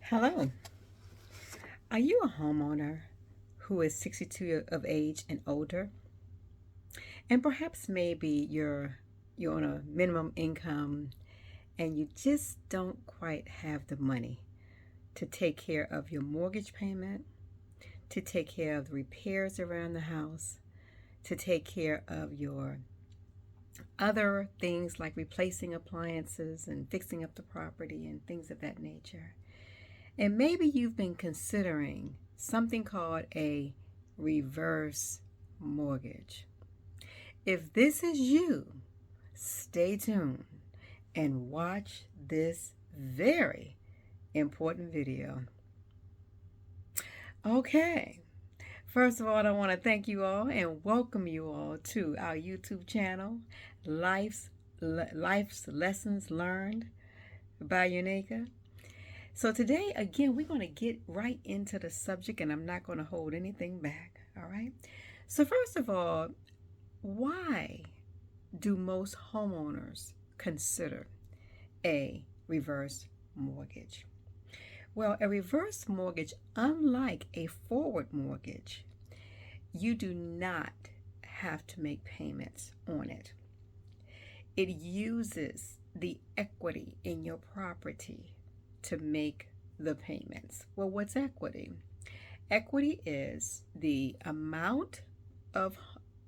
Hello. Are you a homeowner who is 62 of age and older? And perhaps maybe you're on a minimum income and you just don't quite have the money to take care of your mortgage payment, to take care of the repairs around the house, to take care of your other things like replacing appliances and fixing up the property and things of that nature. And maybe you've been considering something called a reverse mortgage. If this is you, stay tuned and watch this very important video. Okay, first of all, I want to thank you all and welcome you all to our YouTube channel, Life's Lessons Learned by Unica. So today, again, we're going to get right into the subject, and I'm not going to hold anything back, all right? So first of all, why do most homeowners consider a reverse mortgage? Well, a reverse mortgage, unlike a forward mortgage, you do not have to make payments on it. It uses the equity in your property to make the payments. Well, what's equity? Equity is the amount of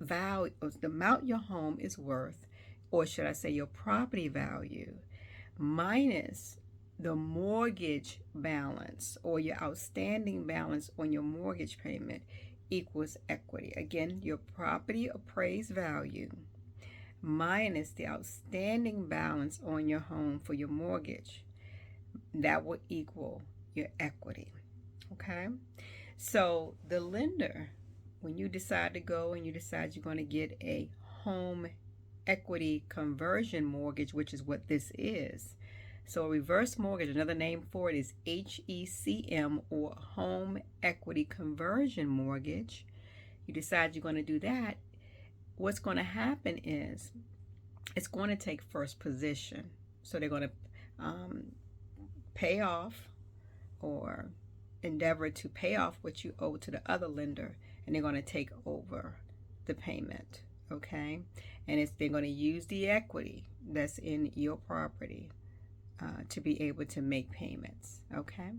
value, the amount your home is worth, or should I say your property value, minus the mortgage balance or your outstanding balance on your mortgage payment equals equity. Again, your property appraised value minus the outstanding balance on your home for your mortgage. That will equal your equity. Okay, so the lender, when you decide to go and you decide you're going to get a home equity conversion mortgage, which is what this is. So a reverse mortgage, another name for it is HECM, or home equity conversion mortgage. You decide you're going to do that. What's going to happen is it's going to take first position. So they're going to pay off or endeavor to pay off what you owe to the other lender, and they're going to take over the payment. Okay, and they're going to use the equity that's in your property to be able to make payments. Okay,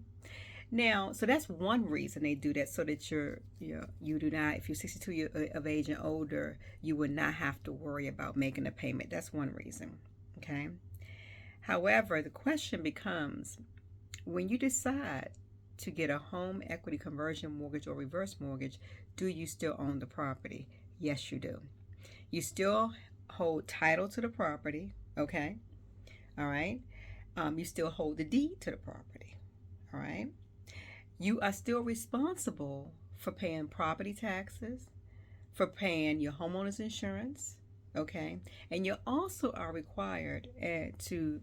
now so that's one reason they do that, so that you do not, if you're 62 years of age and older, you would not have to worry about making a payment. That's one reason. Okay, however, the question becomes, when you decide to get a home equity conversion mortgage or reverse mortgage, do you still own the property? Yes, you do. You still hold title to the property, okay? All right. You still hold the deed to the property, all right? You are still responsible for paying property taxes, for paying your homeowner's insurance, okay? And you also are required to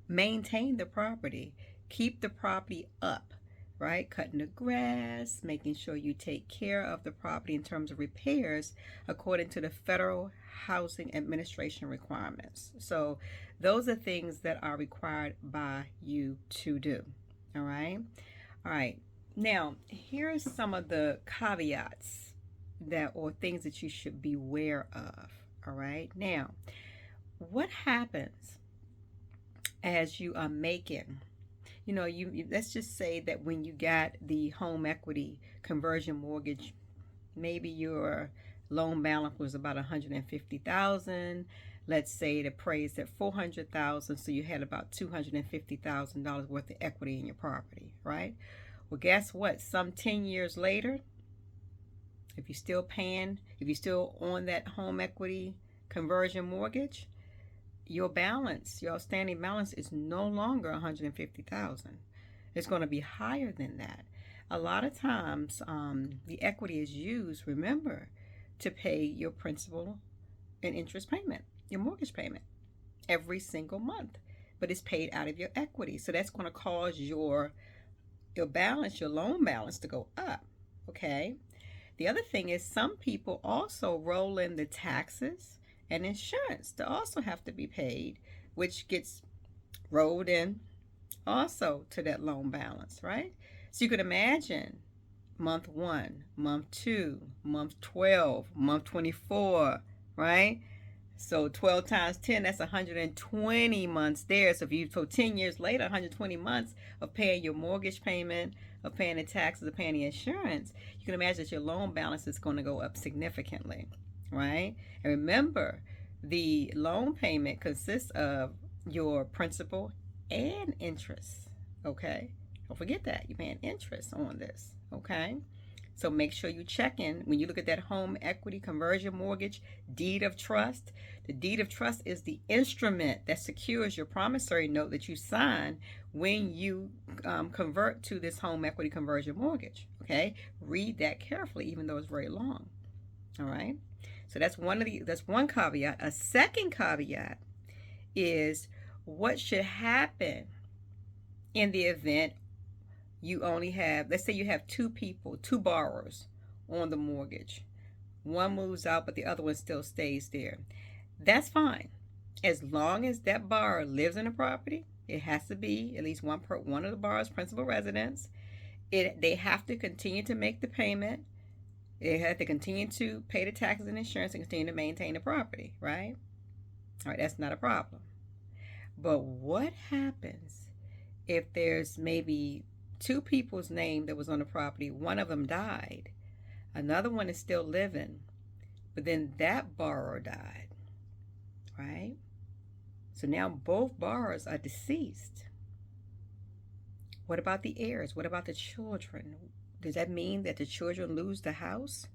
maintain the property, keep the property up, right? Cutting the grass, making sure you take care of the property in terms of repairs according to the Federal Housing Administration requirements. So those are things that are required by you to do. All right. All right. Now, here's some of the caveats or things that you should be aware of. All right. Now, what happens as you are making, let's just say that when you got the home equity conversion mortgage, maybe your loan balance was about $150,000. Let's say it appraised at $400,000, so you had about $250,000 worth of equity in your property, right? Well, guess what? Some 10 years later, if you're still on that home equity conversion mortgage, your outstanding balance is no longer $150,000. It's going to be higher than that. A lot of times, the equity is used, remember, to pay your principal and interest payment, your mortgage payment, every single month. But it's paid out of your equity. So that's going to cause your balance, your loan balance, to go up. Okay. The other thing is, some people also roll in the taxes and insurance to also have to be paid, which gets rolled in also to that loan balance, right? So you can imagine month 1, month 2, month 12, month 24, right? So 12 times 10, that's 120 months there. So 10 years later, 120 months of paying your mortgage payment, of paying the taxes, of paying the insurance, you can imagine that your loan balance is going to go up significantly, right? And remember, the loan payment consists of your principal and interest, okay? Don't forget that. You're paying interest on this, okay? So make sure you check in when you look at that home equity conversion mortgage deed of trust. The deed of trust is the instrument that secures your promissory note that you sign when you convert to this home equity conversion mortgage. Okay, read that carefully, even though it's very long. All right. So that's one caveat. A second caveat is what should happen in the event you only have, let's say you have two borrowers on the mortgage. One moves out, but the other one still stays there. That's fine. As long as that borrower lives in the property, it has to be at least one of the borrower's principal residence. They have to continue to make the payment. They have to continue to pay the taxes and insurance and continue to maintain the property, right? All right, that's not a problem. But what happens if there's maybe two people's name that was on the property? One of them died, another one is still living, but then that borrower died, right? So now both borrowers are deceased. What about the heirs? What about the children? Does that mean that the children lose the house?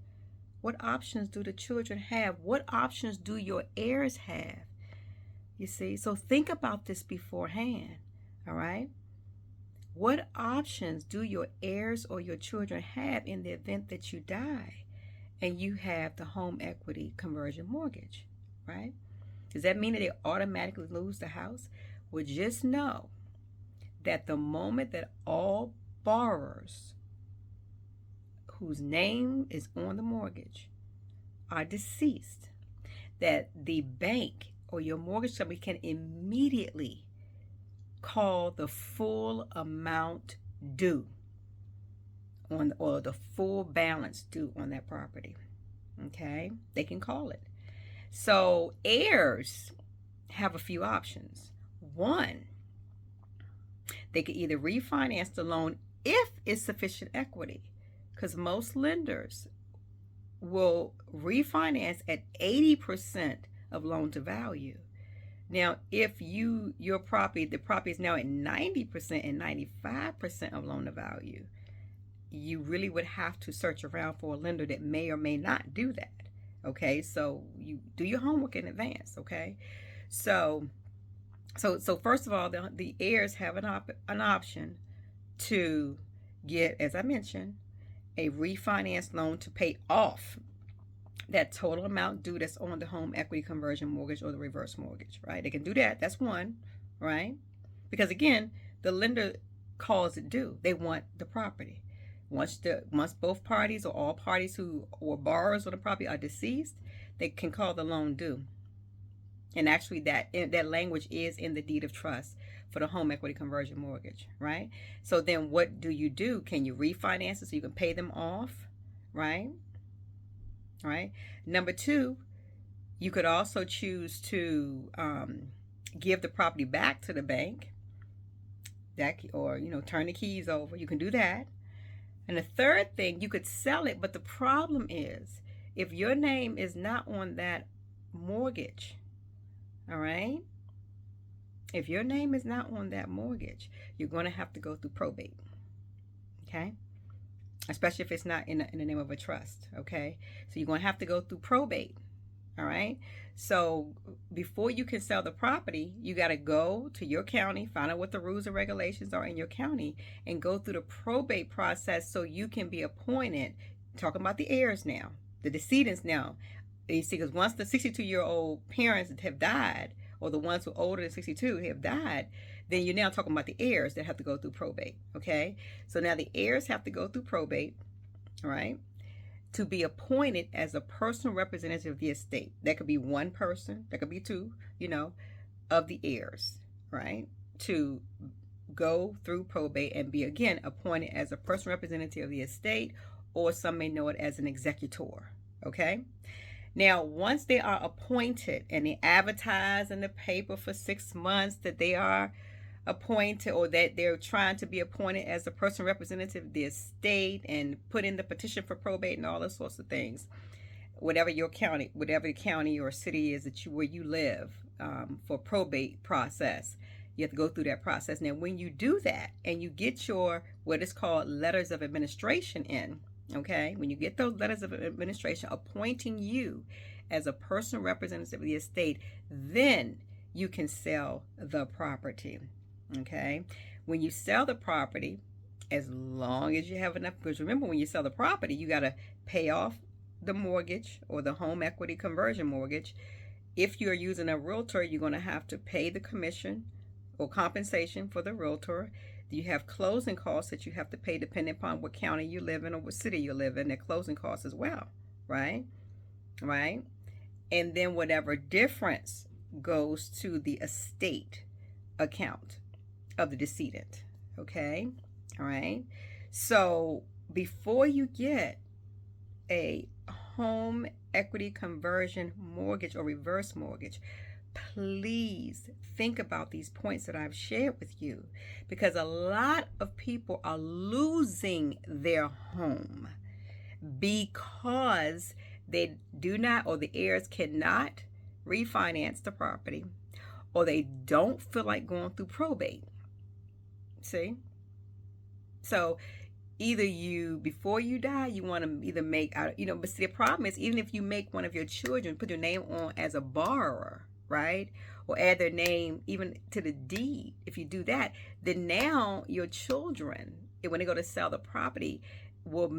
What options do the children have? What options do your heirs have? You see, so think about this beforehand, all right? What options do your heirs or your children have in the event that you die and you have the home equity conversion mortgage, right? Does that mean that they automatically lose the house? Well, just know that the moment that all borrowers whose name is on the mortgage are deceased, that the bank or your mortgage company can immediately call the full amount due on, or the full balance due on that property. Okay, they can call it. So heirs have a few options. One, they could either refinance the loan if it's sufficient equity, because most lenders will refinance at 80% of loan to value. Now, if the property is now at 90% and 95% of loan to value, you really would have to search around for a lender that may or may not do that. Okay, so you do your homework in advance. Okay, so first of all, the heirs have an option to get, as I mentioned, a refinance loan to pay off that total amount due that's on the home equity conversion mortgage or the reverse mortgage, right? They can do that. That's one, right? Because again, the lender calls it due. They want the property. Once both parties or all parties who were borrowers on the property are deceased, they can call the loan due. And actually, that language is in the deed of trust for the home equity conversion mortgage, right? So then what do? Can you refinance it so you can pay them off, right? Right. Number two, you could also choose to give the property back to the bank, or turn the keys over. You can do that. And the third thing, you could sell it, but the problem is if your name is not on that mortgage, all right? If your name is not on that mortgage, you're going to have to go through probate, okay? Especially if it's not in the name of a trust, okay? So you're going to have to go through probate, all right? So before you can sell the property, you got to go to your county, find out what the rules and regulations are in your county, and go through the probate process so you can be appointed. Talking about the heirs now, the decedents now. You see, because once the 62-year-old parents have died, or the ones who are older than 62 have died, then you're now talking about the heirs that have to go through probate, okay? So now the heirs have to go through probate, right, to be appointed as a personal representative of the estate. That could be one person, that could be two, of the heirs, right, to go through probate and be again appointed as a personal representative of the estate, or some may know it as an executor. Okay. Now, once they are appointed and they advertise in the paper for 6 months that they are appointed, or that they're trying to be appointed as a personal representative of the estate, and put in the petition for probate and all those sorts of things, whatever the county or city is that where you live, for probate process, you have to go through that process. Now, when you do that and you get your what is called letters of administration in, okay, when you get those letters of administration appointing you as a personal representative of the estate, then you can sell the property. Okay, when you sell the property, as long as you have enough, because remember, when you sell the property, you got to pay off the mortgage or the home equity conversion mortgage. If you're using a realtor, you're going to have to pay the commission or compensation for the realtor. You have closing costs that you have to pay depending upon what county you live in or what city you live in. They're closing costs as well, right? Right? And then whatever difference goes to the estate account of the decedent, okay? All right? So before you get a home equity conversion mortgage or reverse mortgage, please think about these points that I've shared with you, because a lot of people are losing their home because they do not, or the heirs cannot refinance the property, or they don't feel like going through probate. See? So either you, before you die, you want to either make out, but see, the problem is, even if you make one of your children put their name on as a borrower, right, or add their name even to the deed, if you do that, then now your children, when they go to sell the property, will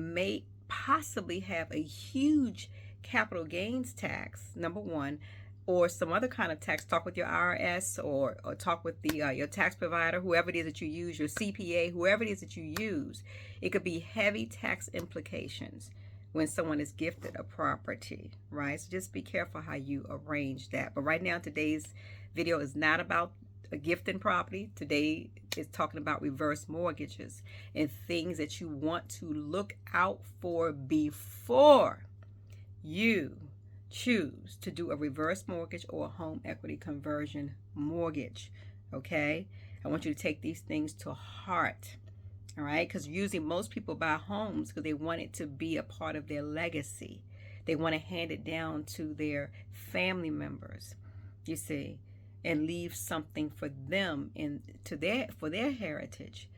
possibly have a huge capital gains tax, number one, or some other kind of tax. Talk with your IRS, or talk with your tax provider, whoever it is that you use, your CPA, whoever it is that you use. It could be heavy tax implications when someone is gifted a property, right? So just be careful how you arrange that. But right now, today's video is not about a gifting property. Today is talking about reverse mortgages and things that you want to look out for before you choose to do a reverse mortgage or a home equity conversion mortgage. Okay, I want you to take these things to heart. All right, because usually most people buy homes because they want it to be a part of their legacy. They want to hand it down to their family members, you see, and leave something for them for their heritage.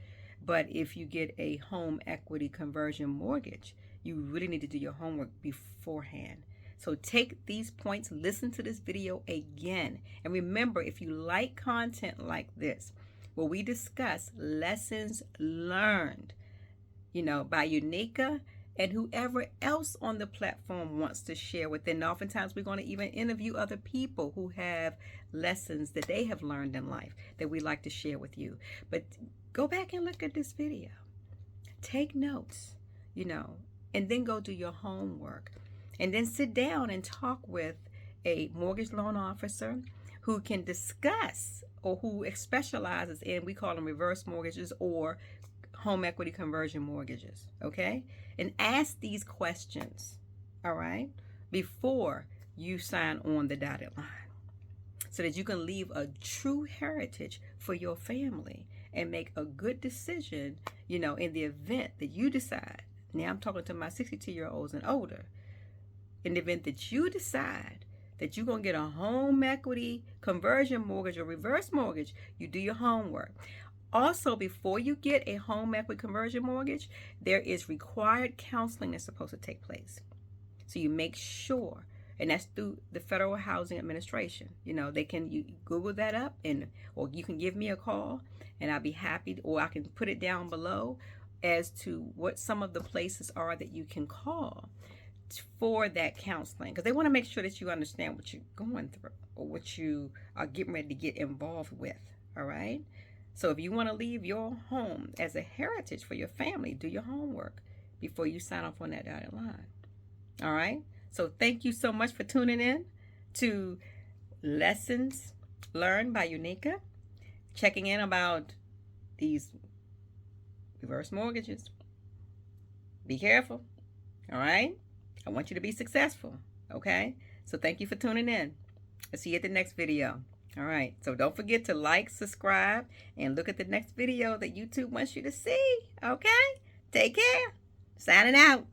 But if you get a home equity conversion mortgage, you really need to do your homework beforehand. So take these points, listen to this video again, and remember, if you like content like this, where we discuss lessons learned, by Unica and whoever else on the platform wants to share with them. And oftentimes we're going to even interview other people who have lessons that they have learned in life that we like to share with you. But go back and look at this video. Take notes, and then go do your homework. And then sit down and talk with a mortgage loan officer who can discuss, or who specializes in, we call them reverse mortgages or home equity conversion mortgages, okay? And ask these questions, all right, before you sign on the dotted line, so that you can leave a true heritage for your family and make a good decision, in the event that you decide. Now I'm talking to my 62-year-olds and older. In the event that you decide that you're going to get a home equity conversion mortgage or reverse mortgage, you do your homework. Also, before you get a home equity conversion mortgage, there is required counseling that's supposed to take place. So you make sure, and that's through the Federal Housing Administration. You Google that up, or you can give me a call, and I'll be happy, or I can put it down below as to what some of the places are that you can call for that counseling, because they want to make sure that you understand what you're going through or what you are getting ready to get involved with. All right, so if you want to leave your home as a heritage for your family, do your homework before you sign off on that dotted line. All right, so thank you so much for tuning in to Lessons Learned by Unica, checking in about these reverse mortgages. Be careful. All right? I want you to be successful. Okay? So thank you for tuning in. I'll see you at the next video. All right. So don't forget to like, subscribe, and look at the next video that YouTube wants you to see. Okay? Take care. Signing out.